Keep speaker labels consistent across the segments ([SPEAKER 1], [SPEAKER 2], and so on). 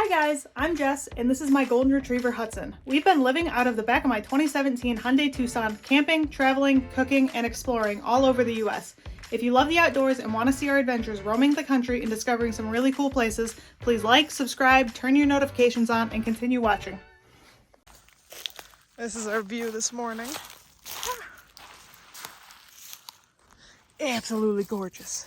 [SPEAKER 1] Hi guys, I'm Jess, and this is my golden retriever Hudson. We've been living out of the back of my 2017 Hyundai Tucson, camping, traveling, cooking, and exploring all over the US. If you love the outdoors and want to see our adventures roaming the country and discovering some really cool places, please like, subscribe, turn your notifications on, and continue watching.
[SPEAKER 2] This is our view this morning. Absolutely gorgeous.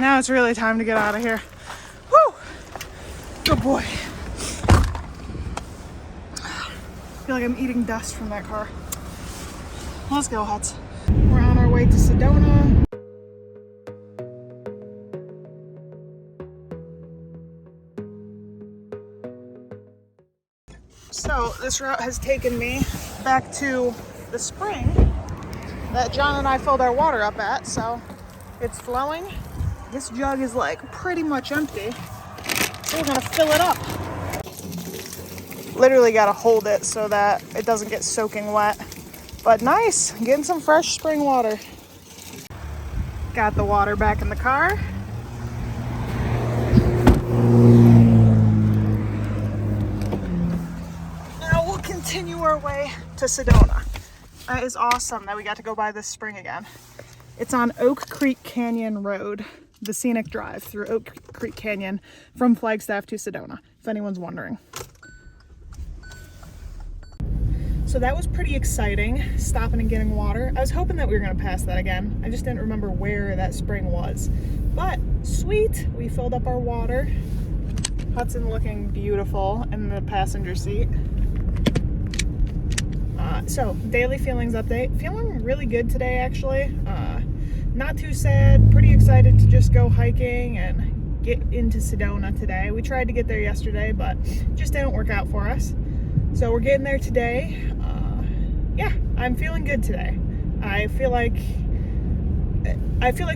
[SPEAKER 2] Now it's really time to get out of here. Woo! Good boy. I feel like I'm eating dust from that car. Let's go, Huts. We're on our way to Sedona. So this route has taken me back to the spring that John and I filled our water up at, so it's flowing. This jug is like pretty much empty, so we're gonna fill it up. Literally gotta hold it so that it doesn't get soaking wet. But nice, getting some fresh spring water. Got the water back in the car. Now we'll continue our way to Sedona. That is awesome that we got to go by this spring again. It's on Oak Creek Canyon Road, the scenic drive through Oak Creek Canyon from Flagstaff to Sedona, if anyone's wondering. So that was pretty exciting, stopping and getting water. I was hoping that we were gonna pass that again. I just didn't remember where that spring was. But sweet, we filled up our water. Hudson looking beautiful in the passenger seat. So daily feelings update. Feeling really good today, actually. Not too sad, pretty excited to just go hiking and get into Sedona today. We tried to get there yesterday, but just didn't work out for us. So we're getting there today. Yeah, I'm feeling good today. I feel like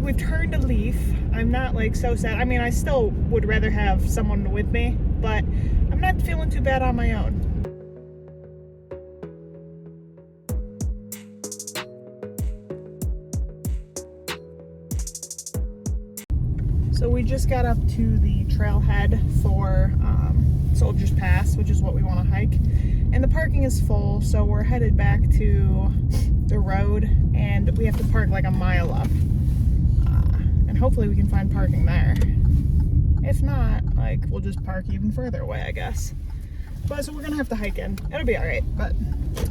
[SPEAKER 2] we've turned a leaf. I'm not like so sad. I mean, I still would rather have someone with me, but I'm not feeling too bad on my own. So we just got up to the trailhead for Soldier's Pass, which is what we want to hike. And the parking is full, so we're headed back to the road, and we have to park like a mile up. And hopefully we can find parking there. If not, like, we'll just park even further away, I guess. But so we're gonna have to hike in. It'll be all right, but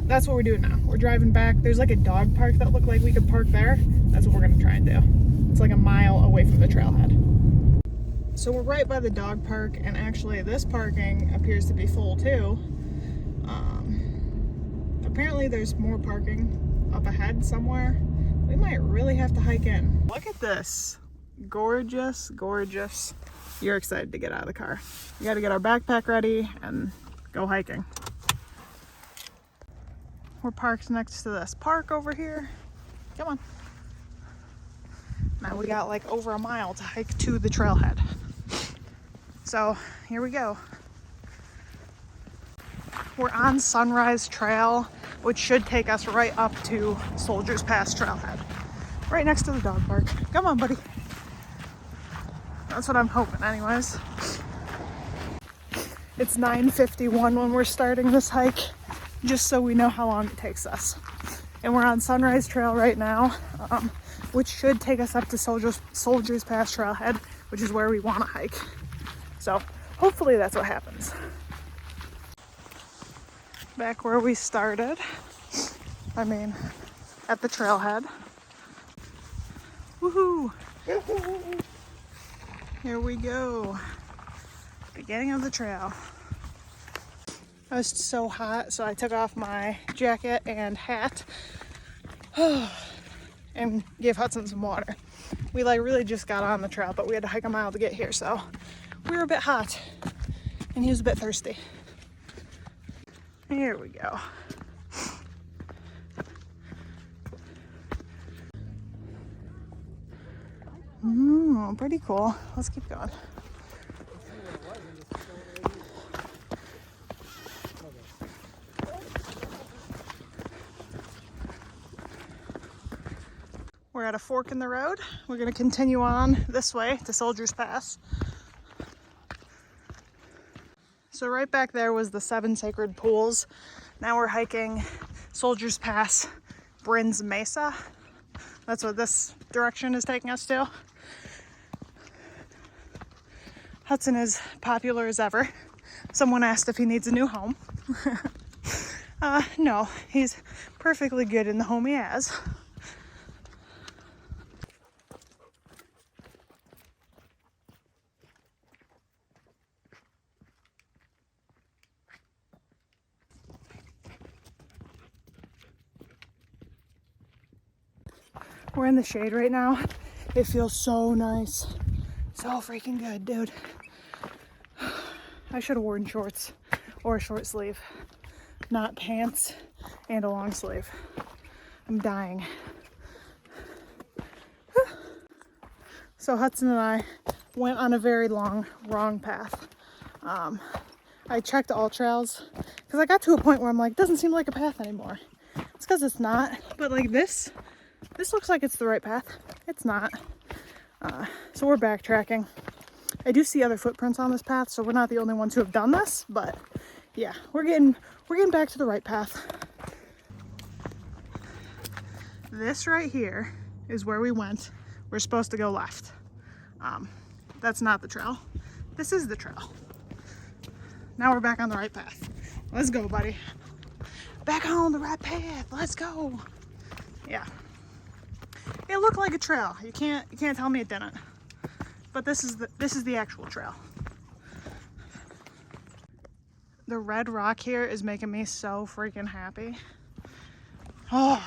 [SPEAKER 2] that's what we're doing now. We're driving back. There's like a dog park that looked like we could park there. That's what we're gonna try and do. It's like a mile away from the trailhead. So we're right by the dog park, and actually this parking appears to be full too. Apparently there's more parking up ahead somewhere. We might really have to hike in. Look at this. Gorgeous, gorgeous. You're excited to get out of the car. We got to get our backpack ready and go hiking. We're parked next to this park over here. Come on. Now we got like over a mile to hike to the trailhead. So here we go. We're on Sunrise Trail, which should take us right up to Soldier's Pass Trailhead. Right next to the dog park. Come on, buddy. That's what I'm hoping anyways. It's 9:51 when we're starting this hike, just so we know how long it takes us. And we're on Sunrise Trail right now, which should take us up to Soldier's Pass Trailhead, which is where we want to hike. So hopefully that's what happens. Back where we started, I mean, at the trailhead. Woohoo! Here we go. Beginning of the trail. I was so hot, so I took off my jacket and hat and gave Hudson some water. We like really just got on the trail, but we had to hike a mile to get here, so we were a bit hot and he was a bit thirsty. Here we go. Pretty cool. Let's keep going. We're at a fork in the road. We're going to continue on this way to Soldiers Pass. So right back there was the 7 sacred pools. Now we're hiking Soldiers Pass, Brins Mesa. That's what this direction is taking us to. Hudson is popular as ever. Someone asked if he needs a new home. No, he's perfectly good in the home he has. We're in the shade right now. It feels so nice. So freaking good, dude. I should have worn shorts or a short sleeve, not pants and a long sleeve. I'm dying. So Hudson and I went on a very long, wrong path. I checked all trails because I got to a point where I'm like, it doesn't seem like a path anymore. It's because it's not, but like this looks like it's the right path. It's not. So we're backtracking. I do see other footprints on this path, so we're not the only ones who have done this, but yeah, we're getting back to the right path. This right here is where we went. We're supposed to go left. That's not the trail. This is the trail. Now we're back on the right path. Let's go, buddy. Back on the right path. Let's go. Yeah. It looked like a trail. You can't tell me it didn't. But this is the actual trail. The red rock here is making me so freaking happy. Oh,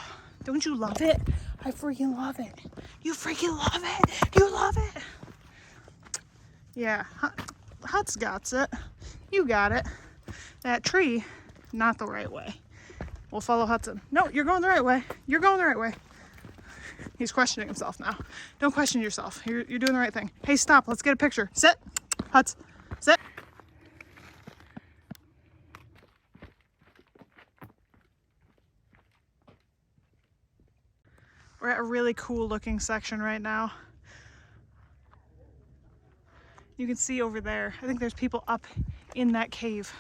[SPEAKER 2] don't you love it? I freaking love it. You freaking love it. You love it. Yeah, Hut's got it. You got it. That tree, not the right way. We'll follow Hudson. No, you're going the right way. You're going the right way. He's questioning himself now. Don't question yourself. You're doing the right thing. Hey, stop. Let's get a picture. Sit. Huts. Sit. We're at a really cool looking section right now. You can see over there. I think there's people up in that cave.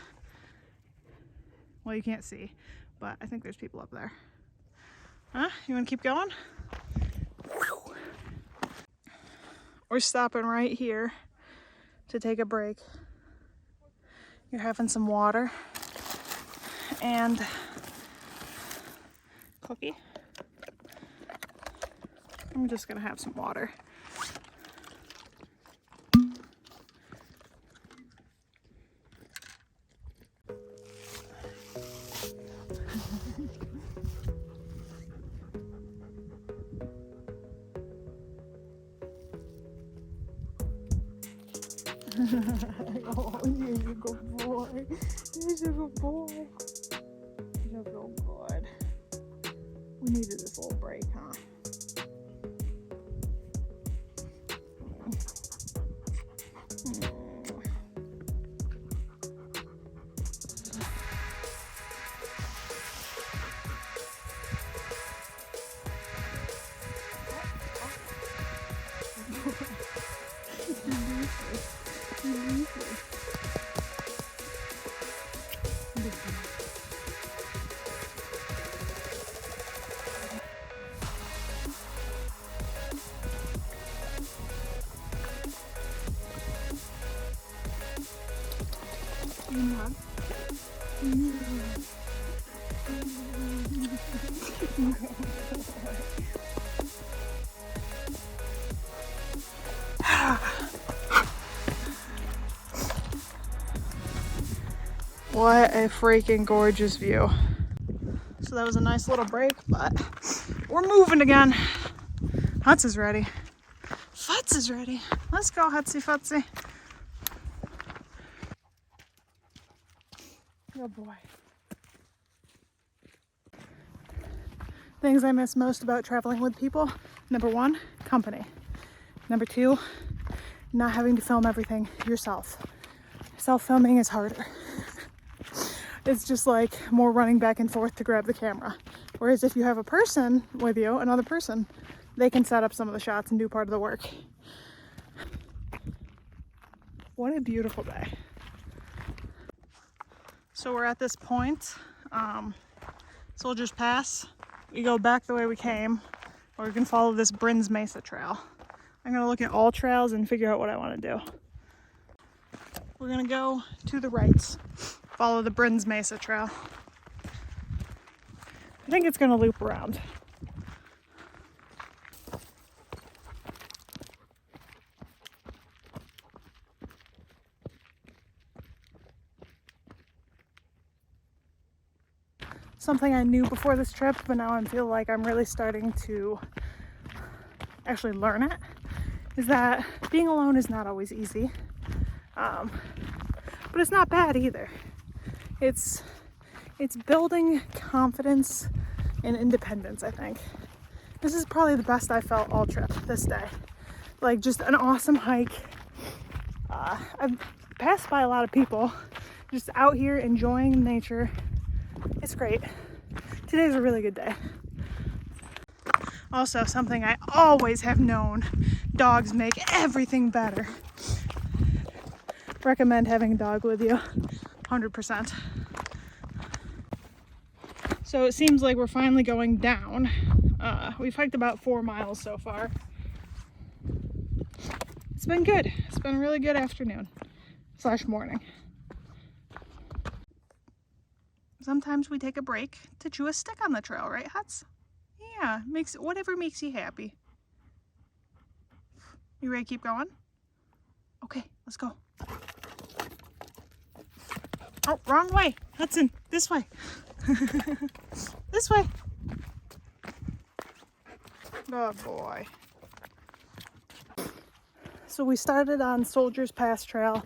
[SPEAKER 2] Well, you can't see, but I think there's people up there. Huh? You want to keep going? We're stopping right here to take a break. You're having some water and cookie. I'm just gonna have some water. Oh, you're a good boy. You're a good boy. You're so good. We needed this little break, huh? What a freaking gorgeous view. So that was a nice little break, but we're moving again. Huts is ready. Futz is ready. Let's go, Hutsy Futsy.
[SPEAKER 1] Oh boy. Things I miss most about traveling with people. Number one, company. Number two, not having to film everything yourself. Self-filming is harder. It's just like more running back and forth to grab the camera. Whereas if you have a person with you, another person, they can set up some of the shots and do part of the work. What a beautiful day. So we're at this point, Soldiers Pass. We go back the way we came, or we can follow this Brins Mesa trail. I'm gonna look at all trails and figure out what I wanna do. We're gonna go to the right, follow the Brins Mesa trail. I think it's gonna loop around. Something I knew before this trip, but now I feel like I'm really starting to actually learn it, is that being alone is not always easy. But it's not bad either. It's building confidence and independence, I think. This is probably the best I felt all trip this day. Like, just an awesome hike. I've passed by a lot of people just out here enjoying nature. It's great. Today's a really good day. Also, something I always have known, dogs make everything better. Recommend having a dog with you, 100%. So it seems like we're finally going down. We've hiked about 4 miles so far. It's been good. It's been a really good afternoon / morning. Sometimes we take a break to chew a stick on the trail, right, Huts? Yeah, whatever makes you happy. You ready to keep going? Okay, let's go. Oh, wrong way. Hudson, this way. This way. Oh boy. So we started on Soldiers Pass Trail,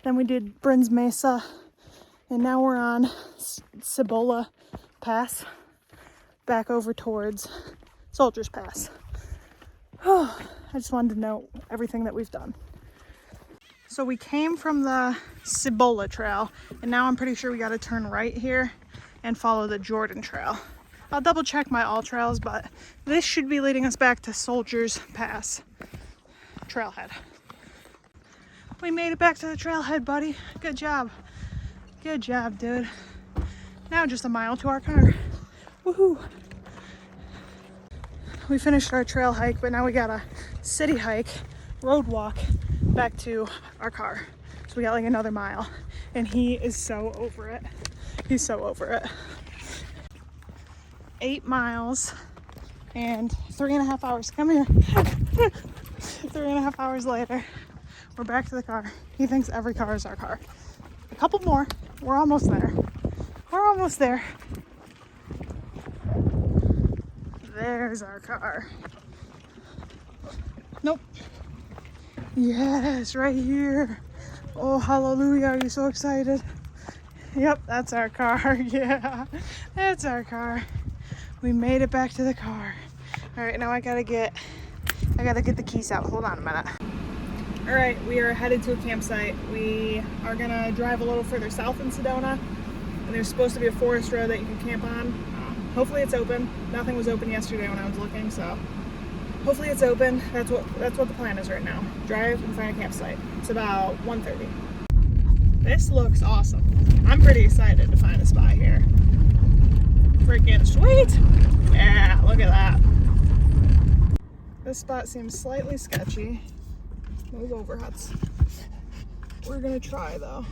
[SPEAKER 1] then we did Brins Mesa, and now we're on Cibola Pass, back over towards Soldiers Pass. I just wanted to note everything that we've done. So we came from the Cibola Trail, and now I'm pretty sure we got to turn right here and follow the Jordan Trail. I'll double check my all trails, but this should be leading us back to Soldiers Pass Trailhead. We made it back to the trailhead, buddy. Good job. Good job, dude. Now just a mile to our car. Woohoo! We finished our trail hike, but now we got a city hike, road walk back to our car. So we got like another mile, and he is so over it. He's so over it. 8 miles and 3.5 hours. Come here. 3.5 hours later, we're back to the car. He thinks every car is our car. A couple more. We're almost there. We're almost there. There's our car. Nope. Yes, right here. Oh, hallelujah. Are you so excited? Yep, that's our car. Yeah, that's our car. We made it back to the car. All right, now I gotta get the keys out. Hold on a minute. All right, we are headed to a campsite. We are gonna drive a little further south in Sedona, and there's supposed to be a forest road that you can camp on. Hopefully it's open. Nothing was open yesterday when I was looking, so hopefully it's open. That's what the plan is right now. Drive and find a campsite. It's about 1:30. This looks awesome. I'm pretty excited to find a spot here. Freaking sweet! Yeah, look at that. This spot seems slightly sketchy. Move over, Huts. We're gonna try though.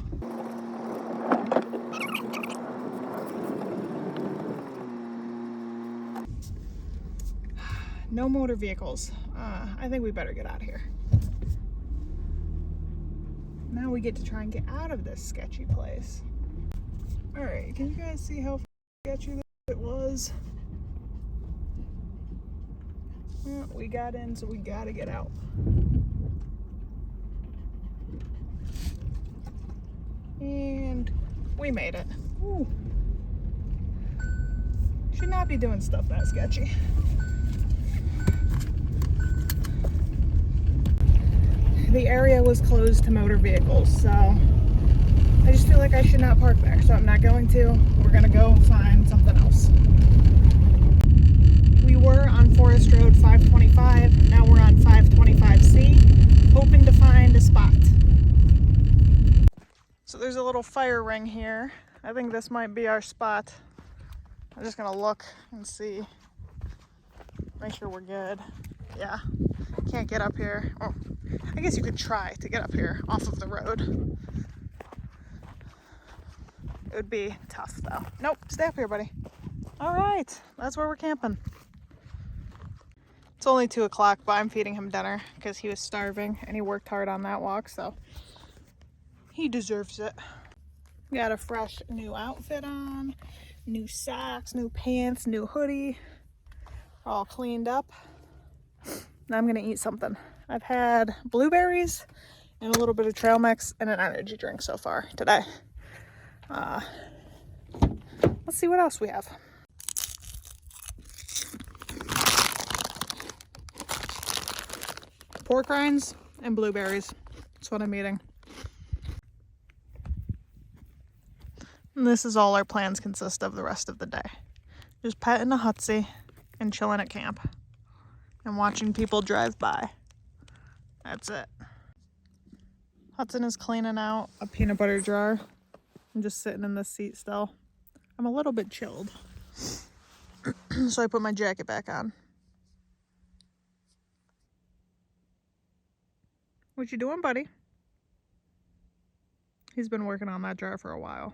[SPEAKER 1] No motor vehicles. I think we better get out of here. Now we get to try and get out of this sketchy place. Alright, can you guys see how sketchy it was? Well, we got in, so we gotta get out. And we made it.
[SPEAKER 2] Ooh. Should not be doing stuff that sketchy. The area was closed to motor vehicles, so I just feel like I should not park there, so I'm not going to. We're gonna go find something else. We were on Forest Road 525, now we're on 525C, hoping to find a spot. So there's a little fire ring here. I think this might be our spot. I'm just gonna look and see. Make sure we're good. Yeah, can't get up here. Oh, I guess you could try to get up here off of the road. It would be tough though. Nope, stay up here, buddy. All right, that's where we're camping. It's only 2 o'clock, but I'm feeding him dinner because he was starving and he worked hard on that walk, so he deserves it. Got a fresh new outfit on, new socks, new pants, new hoodie, all cleaned up. Now I'm gonna eat something. I've had blueberries and a little bit of trail mix and an energy drink so far today. Let's see what else we have. Pork rinds and blueberries. That's what I'm eating. And this is all our plans consist of the rest of the day. Just petting a hutsy and chilling at camp and watching people drive by. That's it. Hudson is cleaning out a peanut butter jar. I'm just sitting in this seat still. I'm a little bit chilled. So I put my jacket back on. What you doing, buddy? He's been working on that jar for a while.